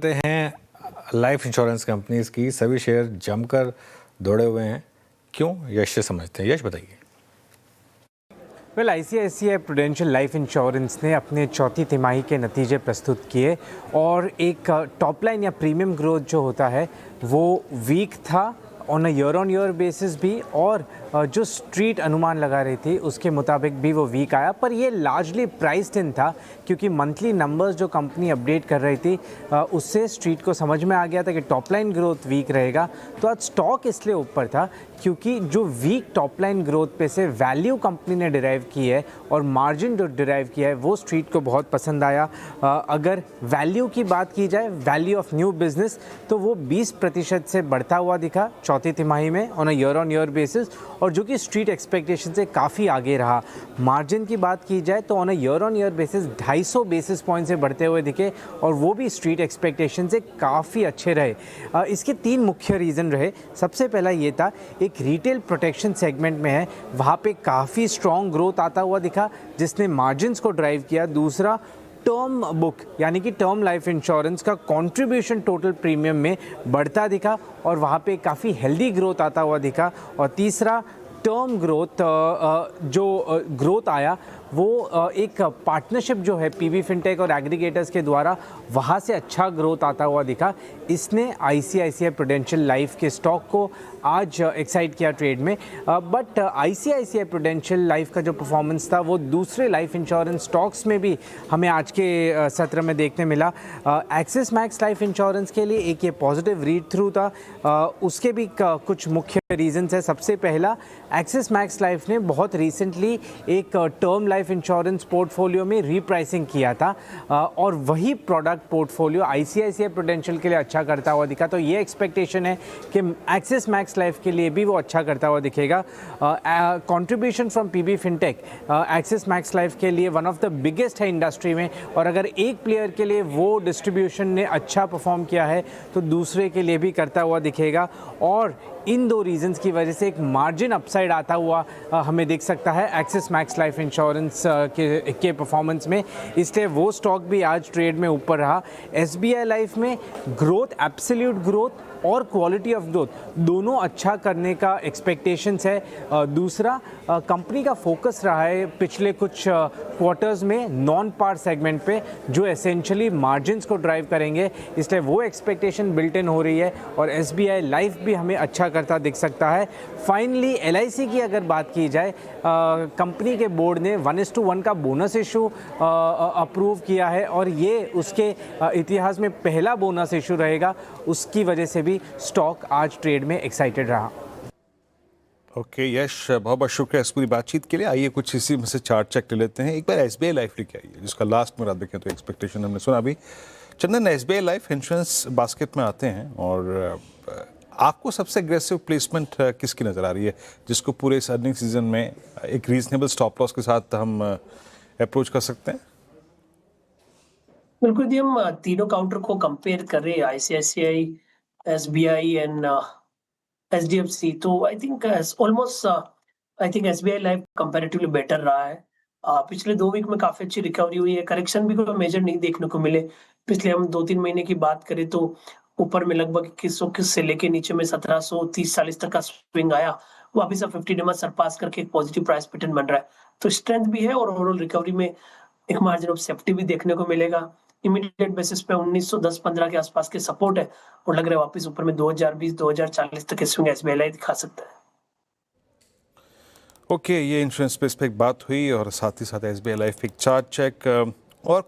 करते हैं life insurance companies की। सभी शेयर जमकर दौड़े हुए हैं, क्यों? यश से समझते हैं। यश बताइए। आईसीआईसीआई प्रूडेंशियल लाइफ इंश्योरेंस ने अपने चौथी तिमाही के नतीजे प्रस्तुत किए और एक टॉप लाइन या प्रीमियम ग्रोथ जो होता है वो वीक था ऑन अ ईयर बेसिस भी, और जो स्ट्रीट अनुमान लगा रही थी उसके मुताबिक भी वो वीक आया। पर ये लार्जली प्राइस्ड इन था क्योंकि मंथली नंबर्स जो कंपनी अपडेट कर रही थी उससे स्ट्रीट को समझ में आ गया था कि टॉप लाइन ग्रोथ वीक रहेगा। तो आज स्टॉक इसलिए ऊपर था क्योंकि जो वीक टॉप लाइन ग्रोथ पे से वैल्यू कंपनी ने डिराइव की है और मार्जिन जो डिराइव किया है वो स्ट्रीट को बहुत पसंद आया। अगर वैल्यू की बात की जाए, वैल्यू ऑफ न्यू बिजनेस, तो वो 20% से बढ़ता हुआ दिखा चौथी तिमाही में ऑन अ ईयर बेसिस, और जो कि स्ट्रीट एक्सपेक्टेशन से काफ़ी आगे रहा। मार्जिन की बात की जाए तो on a year basis 250 basis point से बढ़ते हुए दिखे और वो भी स्ट्रीट एक्सपेक्टेशन से काफ़ी अच्छे रहे। इसके 3 मुख्य रीज़न रहे। सबसे पहला ये था, एक रिटेल प्रोटेक्शन सेगमेंट में है, वहाँ पे काफ़ी स्ट्रॉन्ग ग्रोथ आता हुआ दिखा जिसने मार्जिन्स को ड्राइव किया। दूसरा, टर्म बुक यानी कि टर्म लाइफ इंश्योरेंस का कंट्रीब्यूशन टोटल प्रीमियम में बढ़ता दिखा और वहाँ पे काफ़ी हेल्दी ग्रोथ आता हुआ दिखा। और तीसरा, टर्म ग्रोथ जो ग्रोथ आया वो एक पार्टनरशिप जो है पीबी फिनटेक और एग्रीगेटर्स के द्वारा, वहाँ से अच्छा ग्रोथ आता हुआ दिखा। इसने आईसीआईसीआई प्रूडेंशियल लाइफ के स्टॉक को आज एक्साइट किया ट्रेड में। बट आईसीआईसीआई प्रूडेंशियल लाइफ का जो परफॉर्मेंस था वो दूसरे लाइफ इंश्योरेंस स्टॉक्स में भी हमें आज के सत्र में देखने मिला। एक्सिस मैक्स लाइफ इंश्योरेंस के लिए एक ये पॉजिटिव रीड थ्रू था। उसके भी कुछ मुख्य रीजंस है। सबसे पहला, एक्सिस मैक्स लाइफ ने बहुत रिसेंटली एक टर्म लाइफ इंश्योरेंस पोर्टफोलियो में रीप्राइसिंग किया था और वही प्रोडक्ट पोर्टफोलियो आईसीआईसीआई प्रूडेंशियल के लिए अच्छा करता हुआ दिखा। तो ये एक्सपेक्टेशन है कि एक्सिस मैक्स लाइफ के लिए भी वो अच्छा करता हुआ दिखेगा। Contribution from PB Fintech Axis Max Life के लिए वन ऑफ द बिगेस्ट है इंडस्ट्री में, और अगर एक प्लेयर के लिए वो डिस्ट्रीब्यूशन ने अच्छा परफॉर्म किया है तो दूसरे के लिए भी करता हुआ दिखेगा। और इन 2 रीजंस की वजह से एक मार्जिन अपसाइड आता हुआ हमें दिख सकता है एक्सिस मैक्स लाइफ इंश्योरेंस के परफॉर्मेंस में, इसलिए वो स्टॉक भी आज ट्रेड में ऊपर रहा। एसबीआई लाइफ में ग्रोथ, एब्सोल्यूट ग्रोथ और क्वालिटी ऑफ ग्रोथ दोनों अच्छा करने का एक्सपेक्टेशंस है। दूसरा, कंपनी का फोकस रहा है पिछले कुछ क्वार्टर्स में नॉन पार सेगमेंट पे जो एसेंशियली मार्जिन्स को ड्राइव करेंगे, इसलिए वो एक्सपेक्टेशन बिल्ट इन हो रही है और एसबीआई लाइफ भी हमें अच्छा करता दिख सकता है। फाइनली एलआईसी की अगर बात की जाए, कंपनी के बोर्ड ने 1:1 का बोनस इशू अप्रूव किया है और ये उसके इतिहास में पहला बोनस इशू रहेगा। उसकी वजह से भी स्टॉक आज ट्रेड में एक्साइटेड रहा। ओके यश, बहुत बहुत शुक्रिया इस पूरी बातचीत के लिए। आइए कुछ इसी में से चार्ट चेक ले लेते हैं। एक बार एसबीआई लाइफ लेके आइए जिसका लास्ट में देखें तो एक्सपेक्टेशन हमने सुना अभी। चंदन, एसबीआई लाइफ इंश्योरेंस बास्केट में आते हैं और आपको सबसे एग्रेसिव प्लेसमेंट किसकी नज़र आ रही है जिसको पूरे इस अर्निंग सीजन में एक रीजनेबल स्टॉप लॉस के साथ हम अप्रोच कर सकते हैं? बिल्कुल जी, हम तीनों काउंटर को कंपेयर कर रहे हैं, आईसीआईसीआई, एसबीआई एंड एचडीएफसी। तो I think almost I think SBI life comparatively better रहा है। पिछले 2 वीक में काफी अच्छी रिकवरी हुई है, करेक्शन भी कोई मेजर नहीं देखने को मिले। पिछले हम 2-3 महीने की बात करें तो ऊपर में लगभग 2100 से लेके नीचे में 1730-40 तक का स्विंग आया, वापिस अब 50 डेमा सरपास करके एक पॉजिटिव प्राइस पैटर्न बन रहा है। तो स्ट्रेंथ भी है और ओवरऑल रिकवरी में एक मार्जिन ऑफ सेफ्टी भी देखने को मिलेगा। इमीडिएट बेसिस पे 1910-15 के आसपास के सपोर्ट है और लग रहा है वापस ऊपर में 2020-2040 तक के स्विंग एसबीआई दिखा सकता है। ओके, ये इंश्योरेंस स्पेस पे एक बात हुई और साथ ही साथ एसबीआई लाइफ एक चार्ट चेक और